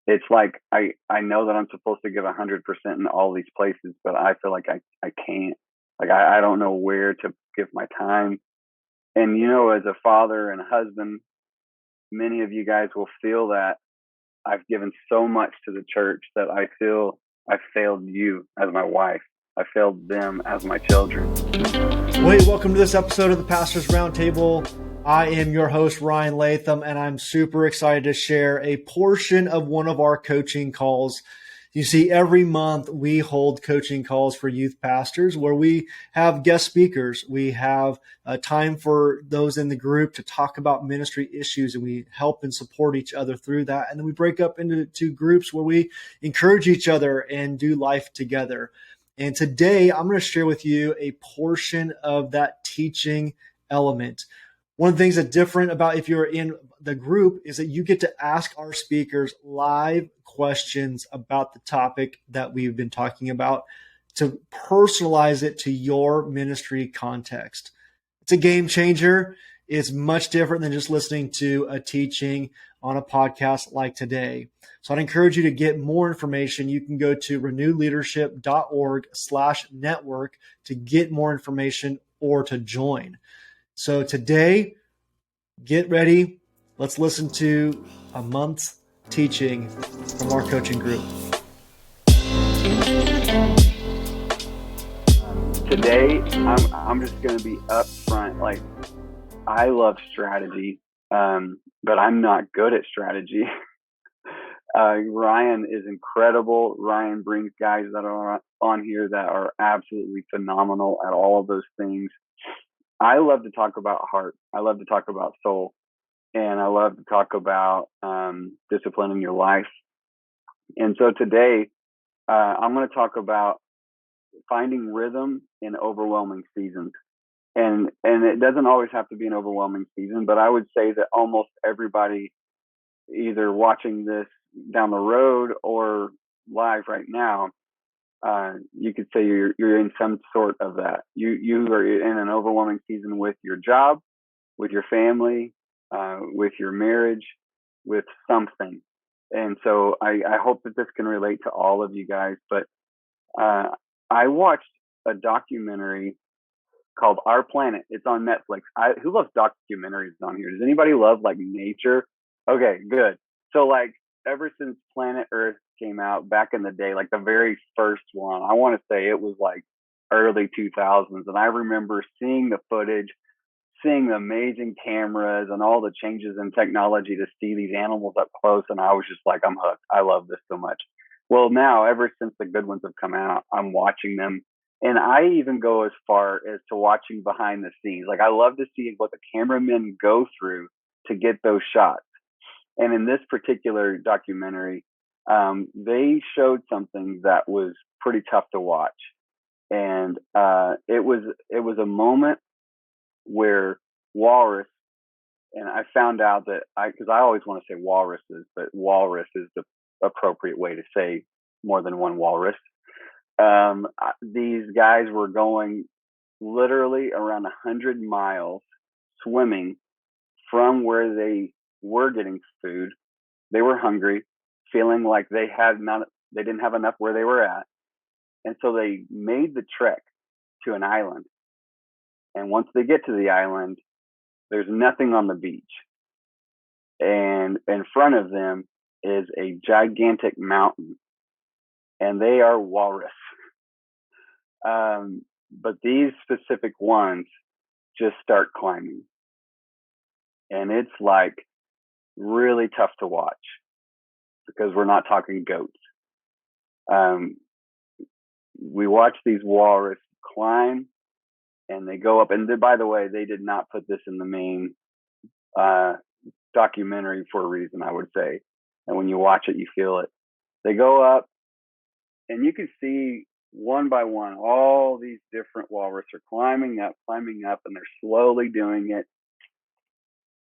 it's like I know that I'm supposed to give 100% in all these places, but I feel like I can't. Like I don't know where to give my time. And as a father and a husband, many of you guys will feel that I've given so much to the church that I feel I failed you as my wife. I failed them as my children. Wait, welcome to this episode of the Pastors Roundtable. I am your host, Ryan Latham, and I'm super excited to share a portion of one of our coaching calls. You see, every month we hold coaching calls for youth pastors where we have guest speakers. We have time for those in the group to talk about ministry issues, and we help and support each other through that. And then we break up into two groups where we encourage each other and do life together. And today I'm going to share with you a portion of that teaching element. One of the things that's different about if you're in the group is that you get to ask our speakers live questions about the topic that we've been talking about to personalize it to your ministry context. It's a game changer. It's much different than just listening to a teaching on a podcast like today. So I'd encourage you to get more information. You can go to renewedleadership.org/network to get more information or to join. So today, get ready. Let's listen to a month's teaching from our coaching group. Today, I'm just going to be upfront. Like, I love strategy, but I'm not good at strategy. Ryan is incredible. Ryan brings guys that are on here that are absolutely phenomenal at all of those things. I love to talk about heart. I love to talk about soul. And I love to talk about discipline in your life. And so today, I'm going to talk about finding rhythm in overwhelming seasons. And it doesn't always have to be an overwhelming season, but I would say that almost everybody either watching this down the road or live right now, you could say you're in some sort of that. You are in an overwhelming season with your job, with your family, with your marriage, with something. And so I hope that this can relate to all of you guys. But I watched a documentary called Our Planet. It's on Netflix. Who loves documentaries on here? Does anybody love like nature? Okay, good. So like ever since Planet Earth came out back in the day, like the very first one, I want to say it was like early 2000s. And I remember seeing the footage, seeing the amazing cameras and all the changes in technology to see these animals up close. And I was just like, I'm hooked. I love this so much. Well, now, ever since the good ones have come out, I'm watching them. And I even go as far as to watching behind the scenes. Like, I love to see what the cameramen go through to get those shots. And in this particular documentary, they showed something that was pretty tough to watch. And it was a moment where walrus, and I found out that because I always want to say walruses, but walrus is the appropriate way to say more than one walrus. These guys were going literally around 100 miles swimming from where they were getting food. They were hungry, feeling like they didn't have enough where they were at. And so they made the trek to an island. And once they get to the island, there's nothing on the beach. And in front of them is a gigantic mountain. And they are walrus. But these specific ones just start climbing. And it's like really tough to watch because we're not talking goats. We watch these walrus climb and they go up. And by the way, they did not put this in the main documentary for a reason, I would say. And when you watch it, you feel it. They go up and you can see one by one, all these different walrus are climbing up, and they're slowly doing it.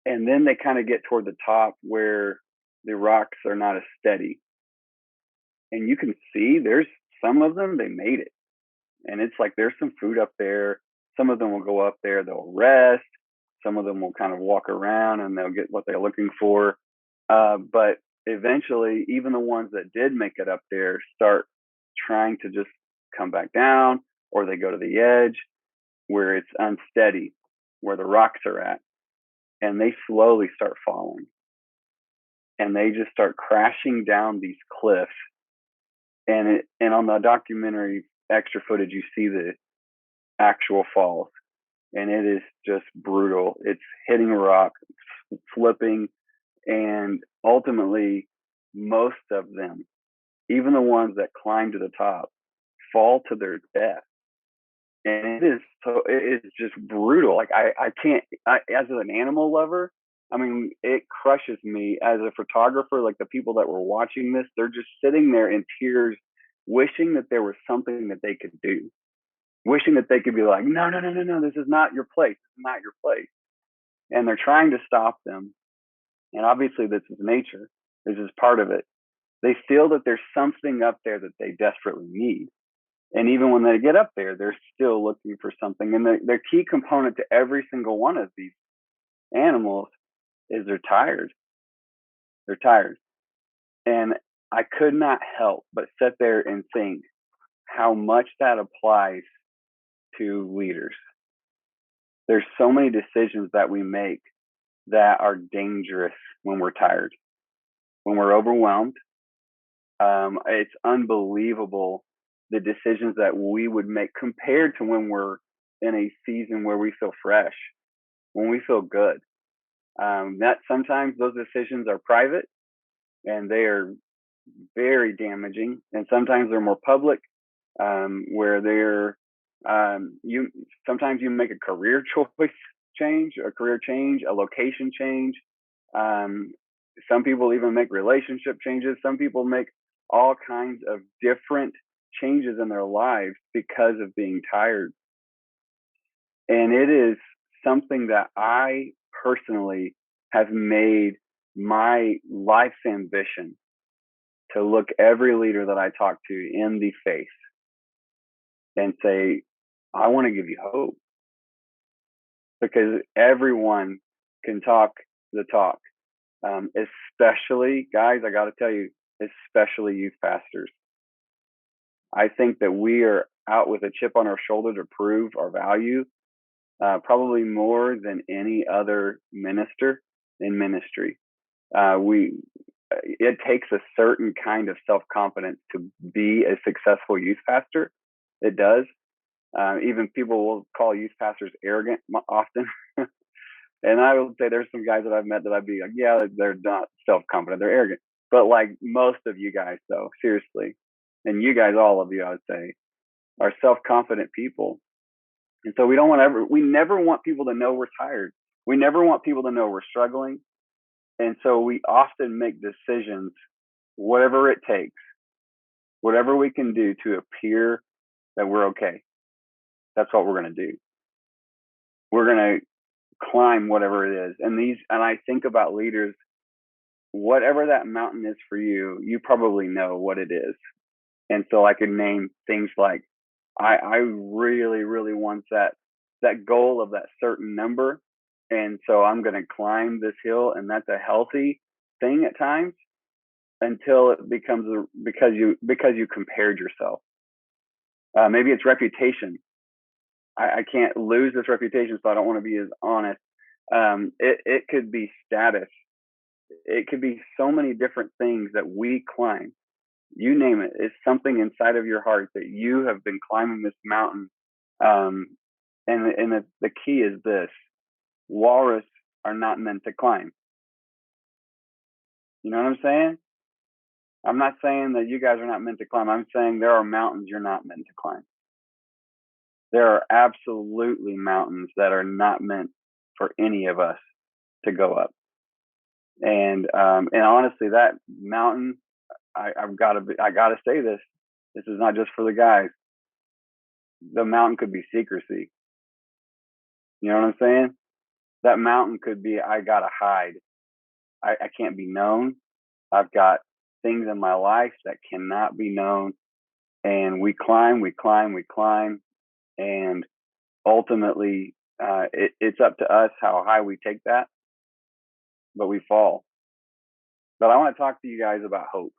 And then they kind of get toward the top where the rocks are not as steady. And you can see there's some of them, they made it. And it's like there's some food up there. Some of them will go up there, they'll rest. Some of them will kind of walk around and they'll get what they're looking for. But eventually, even the ones that did make it up there start trying to just come back down, or they go to the edge where it's unsteady, where the rocks are at, and they slowly start falling. And they just start crashing down these cliffs. And on the documentary extra footage, you see the actual falls, and it is just brutal. It's hitting a rock, flipping, and ultimately, most of them, even the ones that climb to the top, fall to their death. And it is just brutal. Like I can't, as an animal lover, I mean, it crushes me as a photographer. Like the people that were watching this, they're just sitting there in tears, wishing that there was something that they could do, wishing that they could be like, no, no, no, no, no, this is not your place. This is not your place. And they're trying to stop them. And obviously, this is nature. This is part of it. They feel that there's something up there that they desperately need. And even when they get up there, they're still looking for something. And the key component to every single one of these animals is they're tired. They're tired. And I could not help but sit there and think how much that applies to leaders. There's so many decisions that we make that are dangerous when we're tired, when we're overwhelmed. It's unbelievable the decisions that we would make compared to when we're in a season where we feel fresh, when we feel good. That sometimes those decisions are private and they are very damaging, and sometimes they're more public, where they're you sometimes you make a career choice change, a location change. Some people even make relationship changes. Some people make all kinds of different changes in their lives because of being tired. And it is something that I personally have made my life's ambition to look every leader that I talk to in the face and say, I want to give you hope, because everyone can talk the talk. Especially, guys, I got to tell you, especially youth pastors. I think that we are out with a chip on our shoulder to prove our value, probably more than any other minister in ministry. It takes a certain kind of self-confidence to be a successful youth pastor. It does. Even people will call youth pastors arrogant often. And I would say there's some guys that I've met that I'd be like, yeah, they're not self-confident, they're arrogant. But like most of you guys, though, seriously, and you guys, all of you, I would say, are self-confident people. And so we never want people to know we're tired. We never want people to know we're struggling. And so we often make decisions, whatever it takes, whatever we can do to appear that we're okay. That's what we're going to do. We're going to climb whatever it is. And I think about leaders, whatever that mountain is for you, you probably know what it is. And so I can name things like, I really, really want that goal of that certain number. And so I'm going to climb this hill, and that's a healthy thing at times until it becomes because you compared yourself. Maybe it's reputation. I can't lose this reputation, so I don't want to be as honest. It could be status. It could be so many different things that we climb. You name it. It's something inside of your heart that you have been climbing this mountain. And the key is this: walrus are not meant to climb. You know what I'm saying? I'm not saying that you guys are not meant to climb. I'm saying there are mountains you're not meant to climb. There are absolutely mountains that are not meant for any of us to go up. And honestly, that mountain, I gotta say this. This is not just for the guys. The mountain could be secrecy. You know what I'm saying? That mountain could be, I gotta hide. I can't be known. I've got things in my life that cannot be known. And we climb, and ultimately, it's up to us how high we take that. But we fall. But I want to talk to you guys about hope.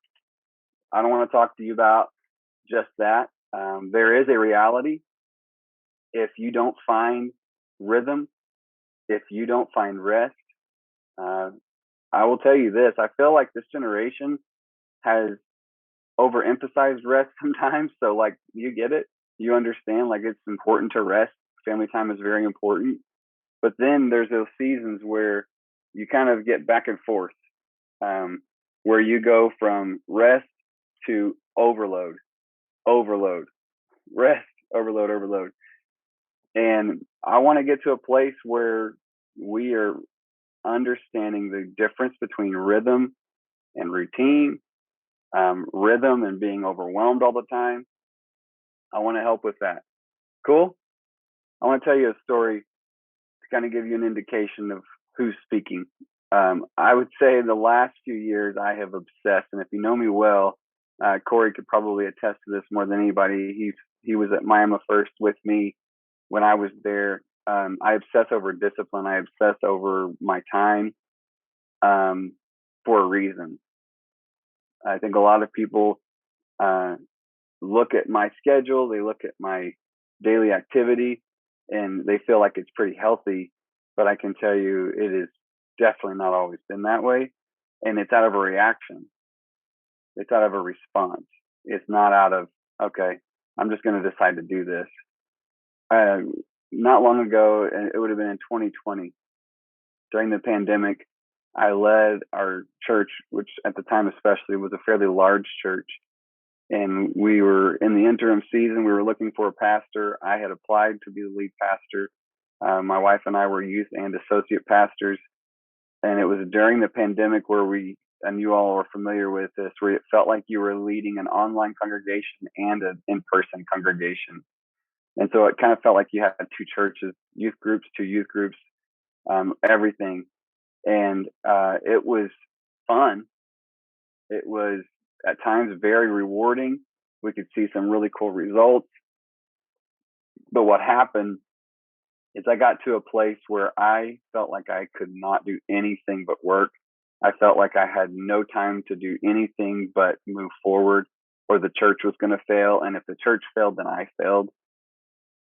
I don't want to talk to you about just that. There is a reality. If you don't find rhythm, if you don't find rest, uh, I will tell you this. I feel like this generation has overemphasized rest sometimes. So, like, you get it. You understand, like, it's important to rest. Family time is very important. But then there's those seasons where you kind of get back and forth, um, where you go from rest to overload, overload, rest, overload, overload. And I want to get to a place where we are understanding the difference between rhythm and routine, rhythm and being overwhelmed all the time. I want to help with that. Cool. I want to tell you a story to kind of give you an indication of who's speaking. I would say the last few years I have obsessed, and if you know me well, Corey could probably attest to this more than anybody. He was at Miami First with me when I was there. I obsess over discipline. I obsess over my time for a reason. I think a lot of people uh, look at my schedule, they look at my daily activity, and they feel like it's pretty healthy. But I can tell you, it is definitely not always been that way. And it's out of a reaction, it's out of a response. It's not out of, okay, I'm just going to decide to do this. Uh, Not long ago, and it would have been in 2020, during the pandemic, I led our church, which at the time especially was a fairly large church. And we were in the interim season. We were looking for a pastor. I had applied to be the lead pastor. My wife and I were youth and associate pastors. And it was during the pandemic where and you all are familiar with this, where it felt like you were leading an online congregation and an in-person congregation. And so it kind of felt like you had two churches, youth groups, two youth groups, everything. And it was fun. It was at times very rewarding. We could see some really cool results. But what happened is I got to a place where I felt like I could not do anything but work. I felt like I had no time to do anything but move forward, or the church was going to fail. And if the church failed, then I failed.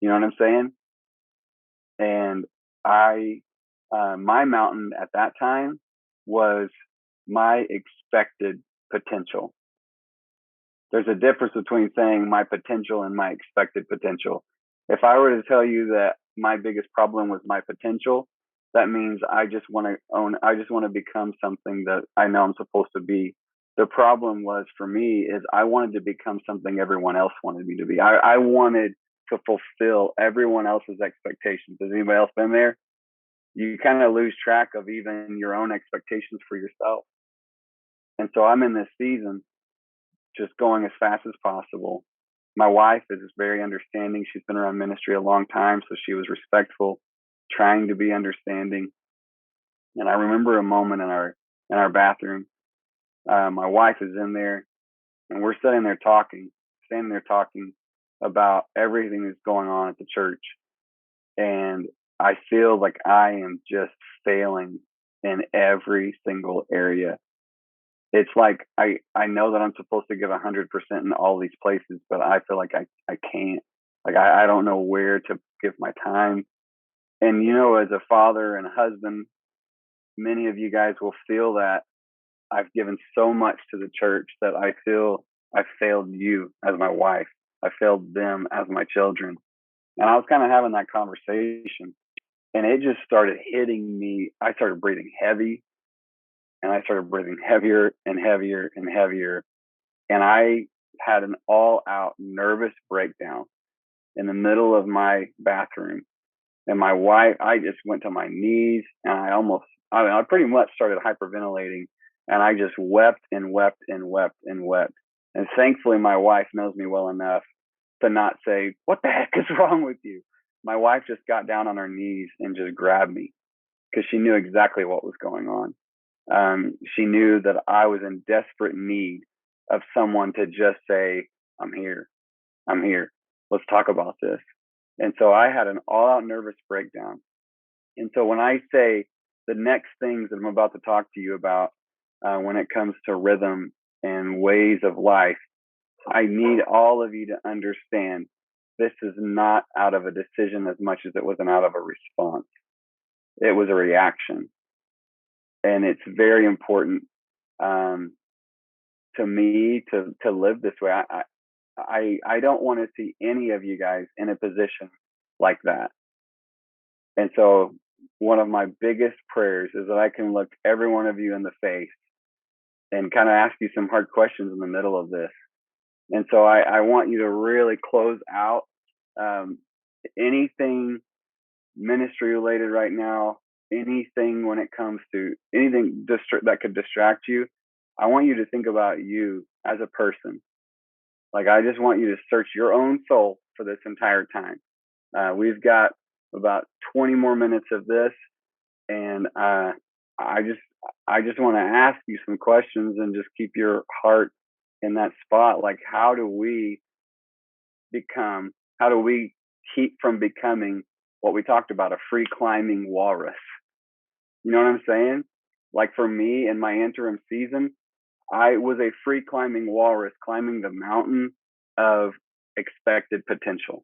You know what I'm saying? And my mountain at that time was my expected potential. There's a difference between saying my potential and my expected potential. If I were to tell you that my biggest problem was my potential, that means I just want to become something that I know I'm supposed to be. The problem was for me is I wanted to become something everyone else wanted me to be. I wanted to fulfill everyone else's expectations. Has anybody else been there? You kind of lose track of even your own expectations for yourself. And so I'm in this season just going as fast as possible. My wife is very understanding. She's been around ministry a long time, so she was respectful, trying to be understanding. And I remember a moment in our bathroom. My wife is in there, and we're standing there talking about everything that's going on at the church. And I feel like I am just failing in every single area. It's like I know that I'm supposed to give 100% in all these places, but I feel like I can't. Like I don't know where to give my time. And as a father and a husband, many of you guys will feel that I've given so much to the church that I feel I failed you as my wife. I failed them as my children. And I was kind of having that conversation, and it just started hitting me. I started breathing heavy, and I started breathing heavier and heavier and heavier. And I had an all out nervous breakdown in the middle of my bathroom. And my wife, I just went to my knees, and I pretty much started hyperventilating, and I just wept and wept and wept and wept. And thankfully, my wife knows me well enough to not say, "What the heck is wrong with you?" My wife just got down on her knees and just grabbed me because she knew exactly what was going on. She knew that I was in desperate need of someone to just say, "I'm here. I'm here. Let's talk about this." And so I had an all out nervous breakdown. And so when I say the next things that I'm about to talk to you about when it comes to rhythm and ways of life. I need all of you to understand this is not out of a decision as much as it was an out of a response. It was a reaction. And it's very important um, to me to live this way. I don't want to see any of you guys in a position like that. And so one of my biggest prayers is that I can look every one of you in the face and kind of ask you some hard questions in the middle of this. And so I want you to really close out um, anything ministry related right now, anything when it comes to anything that could distract you. I want you to think about you as a person. Like, I just want you to search your own soul for this entire time. We've got about 20 more minutes of this, and I just want to ask you some questions and just keep your heart in that spot. Like, how do we keep from becoming what we talked about, a free climbing walrus? You know what I'm saying? Like, for me in my interim season, I was a free climbing walrus climbing the mountain of expected potential.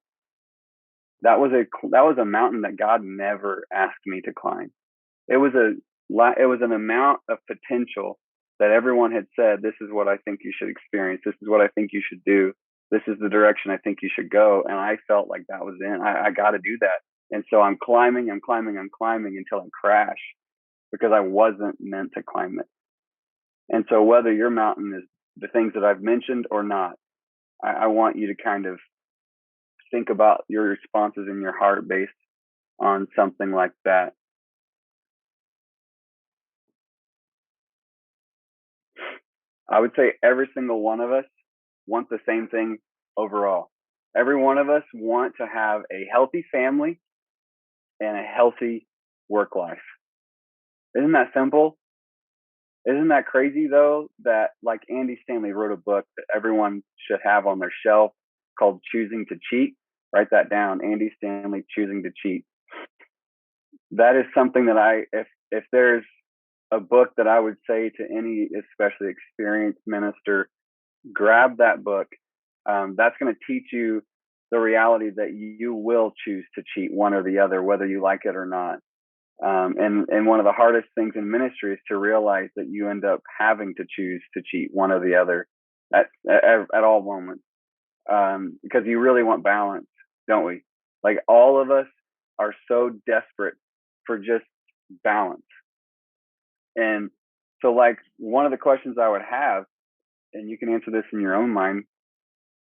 That was a mountain that God never asked me to climb. It was an amount of potential that everyone had said, this is what I think you should experience. This is what I think you should do. This is the direction I think you should go. And I felt like that was in. I got to do that. And so I'm climbing until I crash because I wasn't meant to climb it. And so whether your mountain is the things that I've mentioned or not, I want you to kind of think about your responses in your heart based on something like that. I would say every single one of us want the same thing overall. Every one of us want to have a healthy family and a healthy work life. Isn't that simple? Isn't that crazy though, that like Andy Stanley wrote a book that everyone should have on their shelf called Choosing to Cheat? Write that down. Andy Stanley, Choosing to Cheat. That is something that if there's a book that I would say to any especially experienced minister, grab that book. That's going to teach you the reality that you will choose to cheat one or the other, whether you like it or not. And one of the hardest things in ministry is to realize that you end up having to choose to cheat one or the other at all moments, because you really want balance, don't we? Like, all of us are so desperate for just balance. And so, like, one of the questions I would have, and you can answer this in your own mind,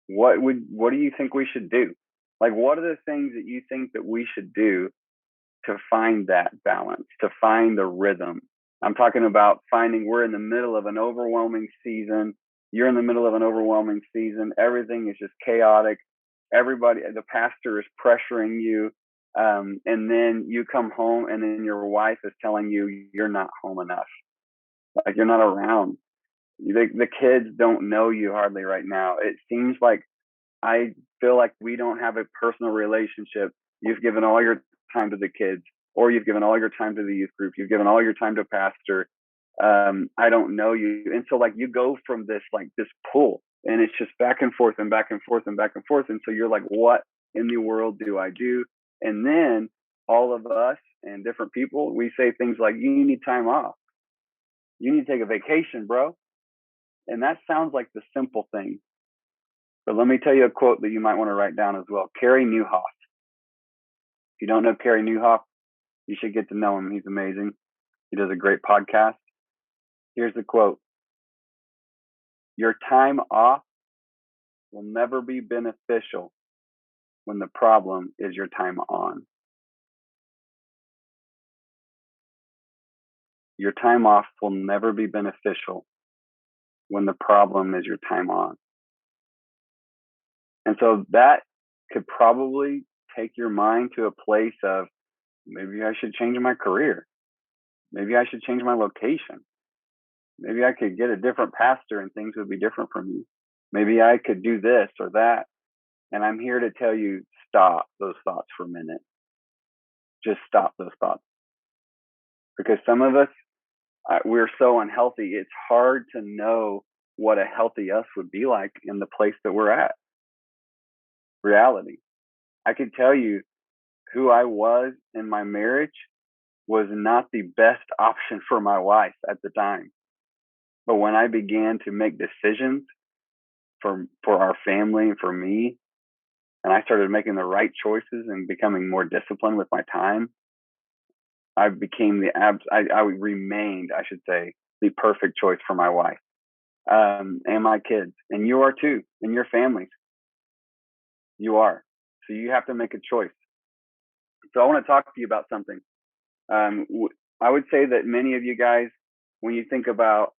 what do you think we should do? Like, what are the things that you think that we should do to find that balance, to find the rhythm? I'm talking about finding, we're in the middle of an overwhelming season. You're in the middle of an overwhelming season. Everything is just chaotic. Everybody, the pastor is pressuring you. And then you come home and then your wife is telling you you're not home enough. Like, you're not around. The kids don't know you hardly right now. It seems like, I feel like we don't have a personal relationship. You've given all your time to the kids, or you've given all your time to the youth group. You've given all your time to pastor. I don't know you. And so, like, you go from this pull, and it's just back and forth and back and forth and back and forth. And so you're like, what in the world do I do? And then all of us and different people, we say things like, you need time off. You need to take a vacation, bro. And that sounds like the simple thing. But let me tell you a quote that you might want to write down as well. Carey Nieuwhof. If you don't know Carey Nieuwhof, you should get to know him. He's amazing. He does a great podcast. Here's the quote. Your time off will never be beneficial when the problem is your time on. Your time off will never be beneficial when the problem is your time on. And so that could probably take your mind to a place of, maybe I should change my career. Maybe I should change my location. Maybe I could get a different pastor and things would be different for me. Maybe I could do this or that. And I'm here to tell you, stop those thoughts for a minute. Just stop those thoughts. Because some of us we're so unhealthy. It's hard to know what a healthy us would be like in the place that we're at. Reality. I can tell you who I was in my marriage was not the best option for my wife at the time. But when I began to make decisions for our family and for me, and I started making the right choices and becoming more disciplined with my time, I became I remained, I should say, the perfect choice for my wife, and my kids. And you are too, and your families. You are. So you have to make a choice. So I want to talk to you about something. Um, I would say that many of you guys, when you think about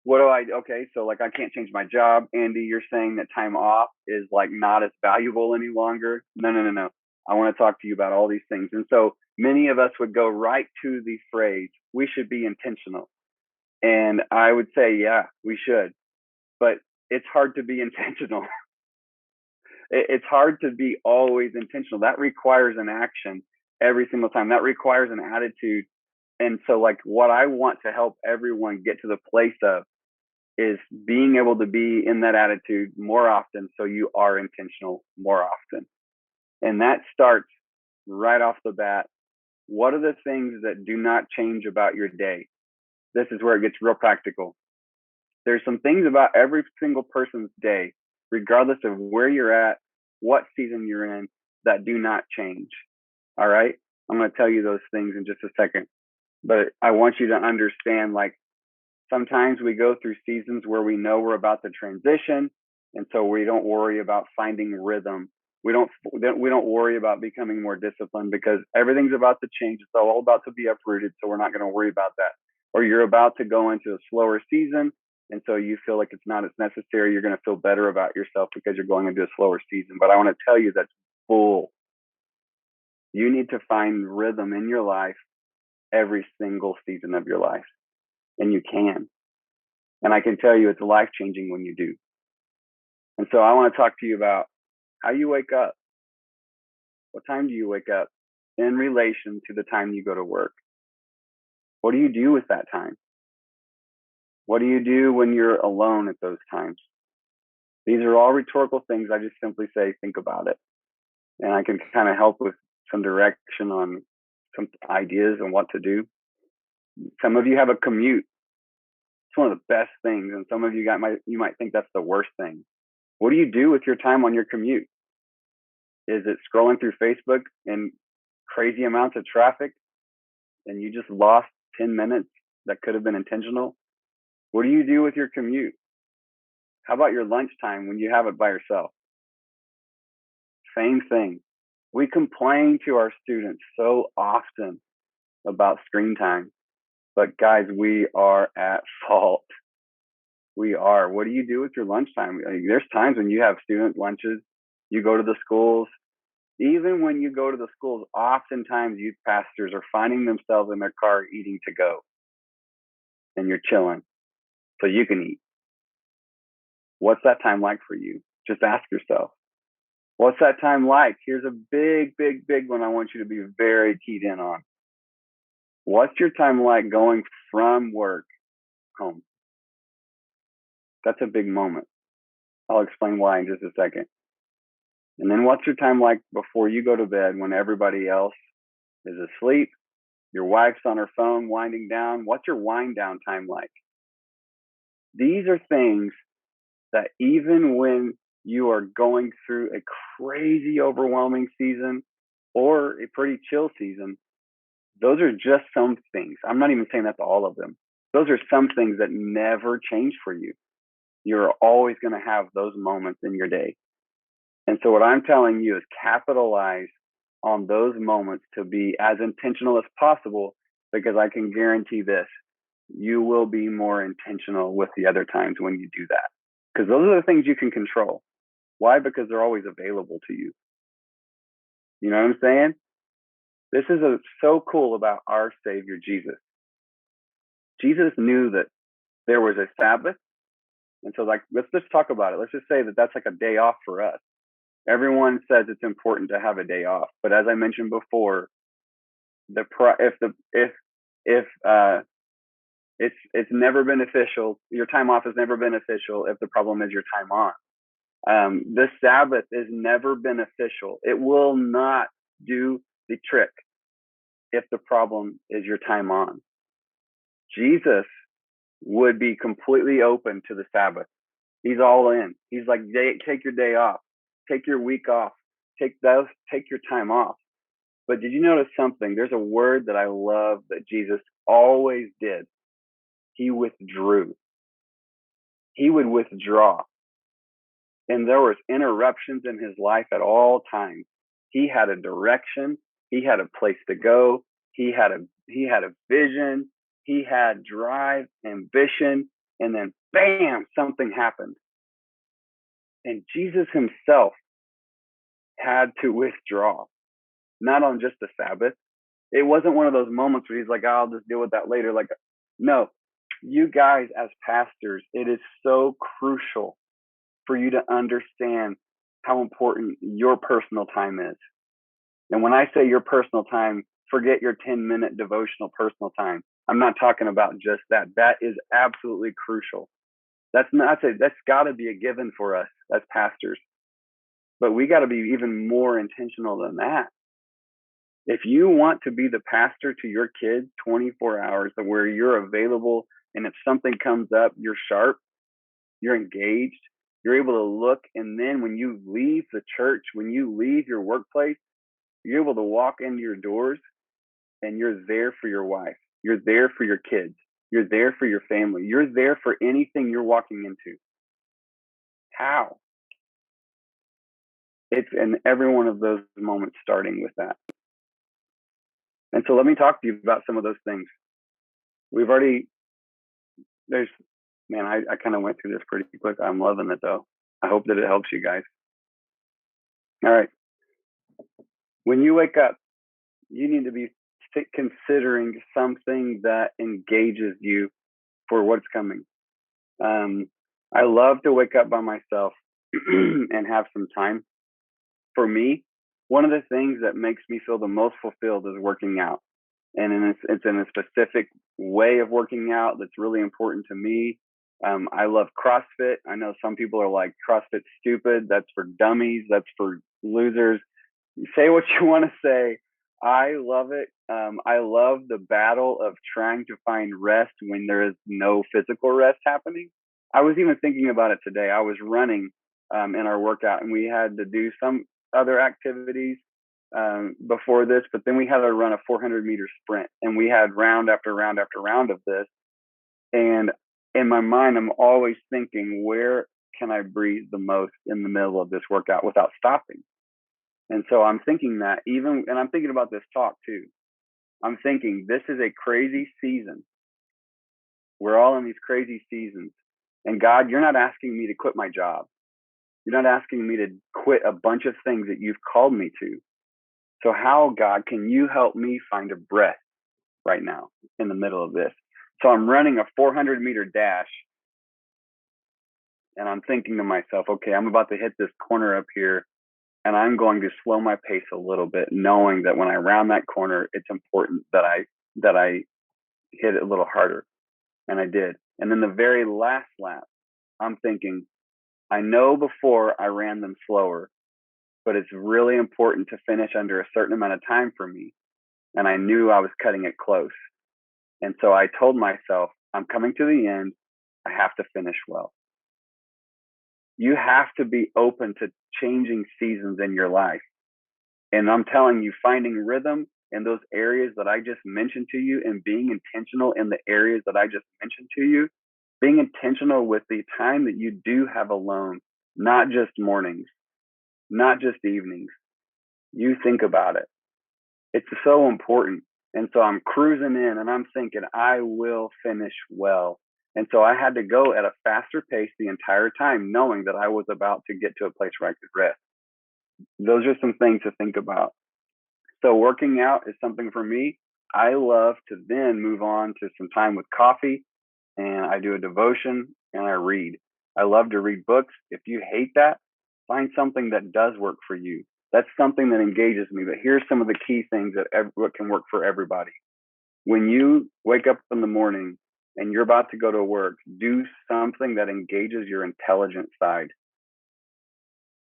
okay, so like I can't change my job. Andy, you're saying that time off is like not as valuable any longer. No, no, no, no. I want to talk to you about all these things. And so many of us would go right to the phrase, we should be intentional. And I would say, yeah, we should. But it's hard to be intentional. It's hard to be always intentional. That requires an action every single time. That requires an attitude. And so, like, what I want to help everyone get to the place of is being able to be in that attitude more often so you are intentional more often. And that starts right off the bat. What are the things that do not change about your day? This is where it gets real practical. There's some things about every single person's day, regardless of where you're at, what season you're in, that do not change. All right. I'm going to tell you those things in just a second. But I want you to understand, like, sometimes we go through seasons where we know we're about to transition, and so we don't worry about finding rhythm. We don't worry about becoming more disciplined because everything's about to change. It's all about to be uprooted, so we're not going to worry about that. Or you're about to go into a slower season, and so you feel like it's not as necessary. You're going to feel better about yourself because you're going into a slower season. But I want to tell you that's bull. You need to find rhythm in your life every single season of your life, and you can. And I can tell you it's life changing when you do. And so I want to talk to you about how you wake up. What time do you wake up in relation to the time you go to work? What do you do with that time? What do you do when you're alone at those times? These are all rhetorical things. I just simply say, think about it. And I can kind of help with some direction on some ideas on what to do. Some of you have a commute. It's one of the best things. And some of you might think that's the worst thing. What do you do with your time on your commute? Is it scrolling through Facebook and crazy amounts of traffic and you just lost 10 minutes that could have been intentional? What do you do with your commute? How about your lunchtime when you have it by yourself? Same thing. We complain to our students so often about screen time, but guys, we are at fault. We are. What do you do with your lunchtime? There's times when you have student lunches, you go to the schools. Even when you go to the schools, oftentimes youth pastors are finding themselves in their car eating to go, and you're chilling so you can eat. What's that time like for you? Just ask yourself, what's that time like? Here's a big, big, big one I want you to be very keyed in on. What's your time like going from work home? That's a big moment. I'll explain why in just a second. And then what's your time like before you go to bed when everybody else is asleep? Your wife's on her phone winding down. What's your wind down time like? These are things that even when you are going through a crazy, overwhelming season or a pretty chill season, those are just some things. I'm not even saying that's all of them. Those are some things that never change for you. You're always going to have those moments in your day. And so what I'm telling you is capitalize on those moments to be as intentional as possible, because I can guarantee this, you will be more intentional with the other times when you do that. Because those are the things you can control. Why? Because they're always available to you. You know what I'm saying? This is so cool about our Savior, Jesus. Jesus knew that there was a Sabbath. And so, like, let's just talk about it. Let's just say that that's like a day off for us. Everyone says it's important to have a day off, but as I mentioned before, if It's never beneficial. Your time off is never beneficial if the problem is your time on. The Sabbath is never beneficial. It will not do the trick if the problem is your time on. Jesus would be completely open to the Sabbath. He's all in. He's like, take your day off, take your week off, take your time off. But did you notice something? There's a word that I love that Jesus always did. He withdrew. He would withdraw. And there was interruptions in his life at all times. He had a direction. He had a place to go. He had a vision. He had drive, ambition, and then bam, something happened. And Jesus himself had to withdraw, not on just the Sabbath. It wasn't one of those moments where he's like, I'll just deal with that later. Like, no, you guys as pastors, it is so crucial for you to understand how important your personal time is. And when I say your personal time, forget your 10-minute devotional personal time. I'm not talking about just that. That is absolutely crucial. That's got to be a given for us as pastors. But we got to be even more intentional than that. If you want to be the pastor to your kids 24 hours where you're available, and if something comes up, you're sharp, you're engaged, you're able to look, and then when you leave the church, when you leave your workplace, you're able to walk into your doors and you're there for your wife. You're there for your kids. You're there for your family. You're there for anything you're walking into. How? It's in every one of those moments starting with that. And so let me talk to you about some of those things. I kind of went through this pretty quick. I'm loving it though. I hope that it helps you guys. All right. When you wake up, you need to be considering something that engages you for what's coming. I love to wake up by myself and have some time. For me, one of the things that makes me feel the most fulfilled is working out. And it's in a specific way of working out that's really important to me. I love CrossFit. I know some people are like, CrossFit's stupid. That's for dummies. That's for losers. You say what you want to say. I love it. I love the battle of trying to find rest when there is no physical rest happening. I was even thinking about it today. I was running in our workout, and we had to do some other activities before this, but then we had to run a 400-meter sprint, and we had round after round after round of this. And in my mind, I'm always thinking, where can I breathe the most in the middle of this workout without stopping? And so I'm thinking that and I'm thinking about this talk too. I'm thinking this is a crazy season. We're all in these crazy seasons. And God, you're not asking me to quit my job. You're not asking me to quit a bunch of things that you've called me to. So how, God, can you help me find a breath right now in the middle of this? So I'm running a 400-meter dash, and I'm thinking to myself, okay, I'm about to hit this corner up here, and I'm going to slow my pace a little bit, knowing that when I round that corner, it's important that I hit it a little harder. And I did. And then the very last lap, I'm thinking, I know before I ran them slower, but it's really important to finish under a certain amount of time for me. And I knew I was cutting it close. And so I told myself, I'm coming to the end. I have to finish well. You have to be open to changing seasons in your life. And I'm telling you, finding rhythm in those areas that I just mentioned to you and being intentional in the areas that I just mentioned to you, being intentional with the time that you do have alone, not just mornings, not just evenings. You think about it. It's so important. And so I'm cruising in and I'm thinking, I will finish well. And so I had to go at a faster pace the entire time, knowing that I was about to get to a place where I could rest. Those are some things to think about. So working out is something for me. I love to then move on to some time with coffee, and I do a devotion and I read. I love to read books. If you hate that, find something that does work for you. That's something that engages me. But here's some of the key things that what can work for everybody. When you wake up in the morning, and you're about to go to work, do something that engages your intelligent side.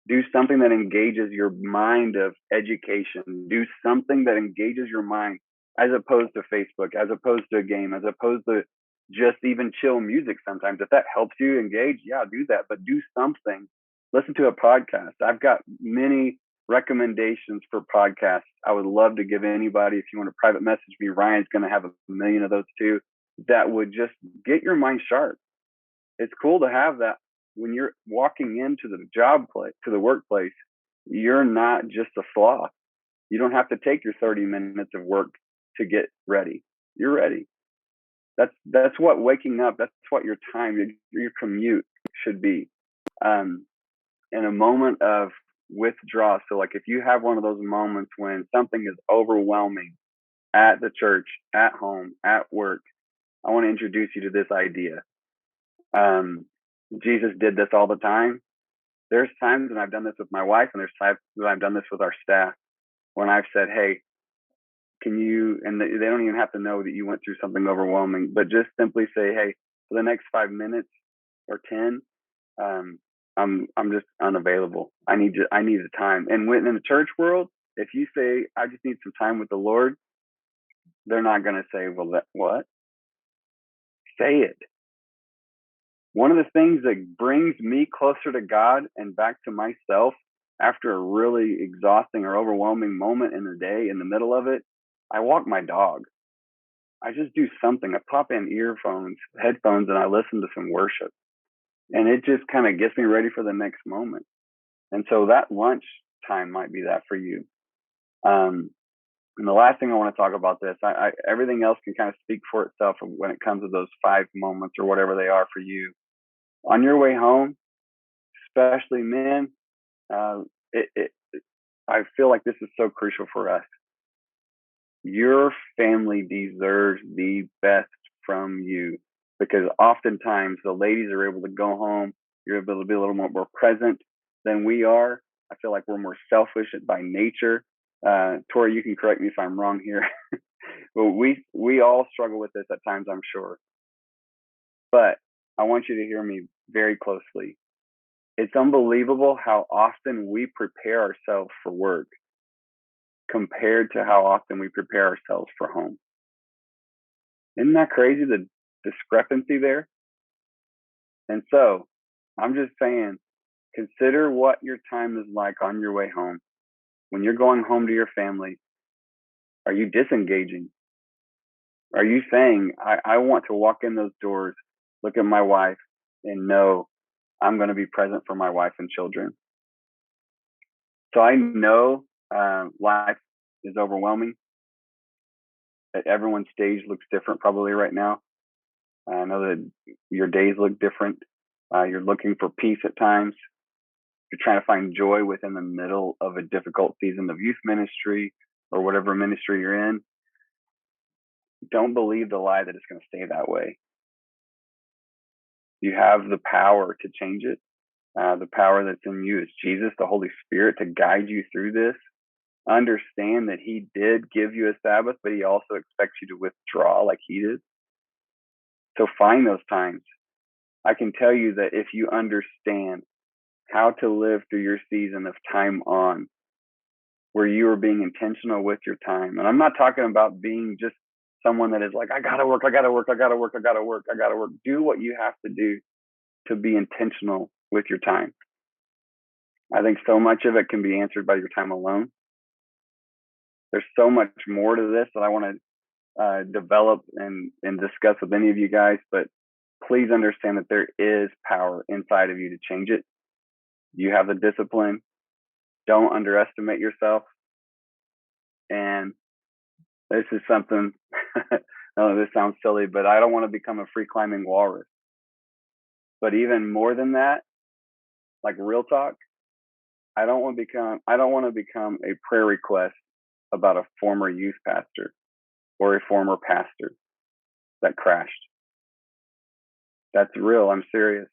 Do something that engages your mind of education. Do something that engages your mind as opposed to Facebook, as opposed to a game, as opposed to just even chill music sometimes. If that helps you engage, yeah, do that. But do something. Listen to a podcast. I've got many recommendations for podcasts. I would love to give anybody, if you want to private message me, Ryan's going to have a million of those too, that would just get your mind sharp. It's cool to have that when you're walking into the job place, to the workplace. You're not just a sloth. You don't have to take your 30 minutes of work to get ready. You're ready. That's what waking up. That's what your time, your commute should be. In a moment of withdrawal. So, like, if you have one of those moments when something is overwhelming at the church, at home, at work, I want to introduce you to this idea. Jesus did this all the time. There's times when I've done this with my wife, and there's times when I've done this with our staff, when I've said, hey, can you, and they don't even have to know that you went through something overwhelming, but just simply say, hey, for the next 5 minutes or 10, I'm just unavailable. I need the time. And when in the church world, if you say, I just need some time with the Lord, they're not going to say, well, what? Say it. One of the things that brings me closer to God and back to myself after a really exhausting or overwhelming moment in the day, in the middle of it, I walk my dog. I just do something. I pop in headphones, and I listen to some worship. And it just kind of gets me ready for the next moment. And so that lunch time might be that for you. And the last thing I want to talk about this, everything else can kind of speak for itself when it comes to those 5 moments or whatever they are for you. On your way home, especially men, I feel like this is so crucial for us. Your family deserves the best from you, because oftentimes the ladies are able to go home. You're able to be a little more present than we are. I feel like we're more selfish by nature. Tori, you can correct me if I'm wrong here. But we all struggle with this at times, I'm sure. But I want you to hear me very closely. It's unbelievable how often we prepare ourselves for work compared to how often we prepare ourselves for home. Isn't that crazy, the discrepancy there? And so I'm just saying, consider what your time is like on your way home. When you're going home to your family, are you disengaging? Are you saying, I want to walk in those doors, look at my wife, and know I'm going to be present for my wife and children? So I know life is overwhelming. Everyone's stage looks different probably right now. I know that your days look different. You're looking for peace at times. You're trying to find joy within the middle of a difficult season of youth ministry or whatever ministry you're in. Don't believe the lie that it's going to stay that way. You have the power to change it. The power that's in you is Jesus, the Holy Spirit, to guide you through this. Understand that He did give you a Sabbath, but He also expects you to withdraw like He did. So find those times. I can tell you that if you understand how to live through your season of time on, where you are being intentional with your time. And I'm not talking about being just someone that is like, I gotta work. Do what you have to do to be intentional with your time. I think so much of it can be answered by your time alone. There's so much more to this that I want to develop and discuss with any of you guys, but please understand that there is power inside of you to change it. You have the discipline. Don't underestimate yourself. And this is something, this sounds silly, but I don't want to become a free climbing walrus. But even more than that, like real talk, I don't want to become a prayer request about a former youth pastor or a former pastor that crashed. That's real. I'm serious.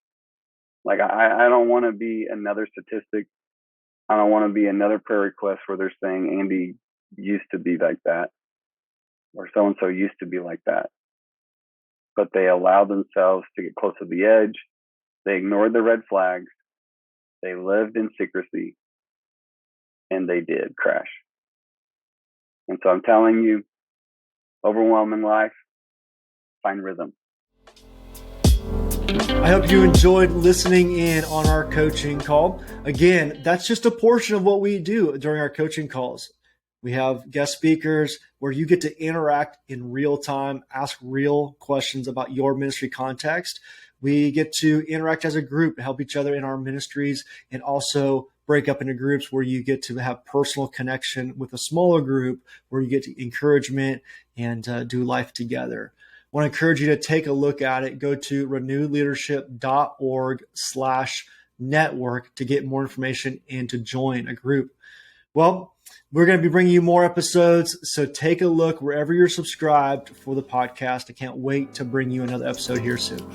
Like, I don't want to be another statistic. I don't want to be another prayer request where they're saying Andy used to be like that, or so-and-so used to be like that. but they allowed themselves to get close to the edge. They ignored the red flags. They lived in secrecy, and they did crash. And so I'm telling you, overwhelming life, find rhythm. I hope you enjoyed listening in on our coaching call. Again, that's just a portion of what we do during our coaching calls. We have guest speakers where you get to interact in real time, ask real questions about your ministry context. We get to interact as a group to help each other in our ministries, and also break up into groups where you get to have personal connection with a smaller group where you get to encouragement and do life together. I want to encourage you to take a look at it. Go to renewedleadership.org/network to get more information and to join a group. Well, we're going to be bringing you more episodes, so take a look wherever you're subscribed for the podcast. I can't wait to bring you another episode here soon.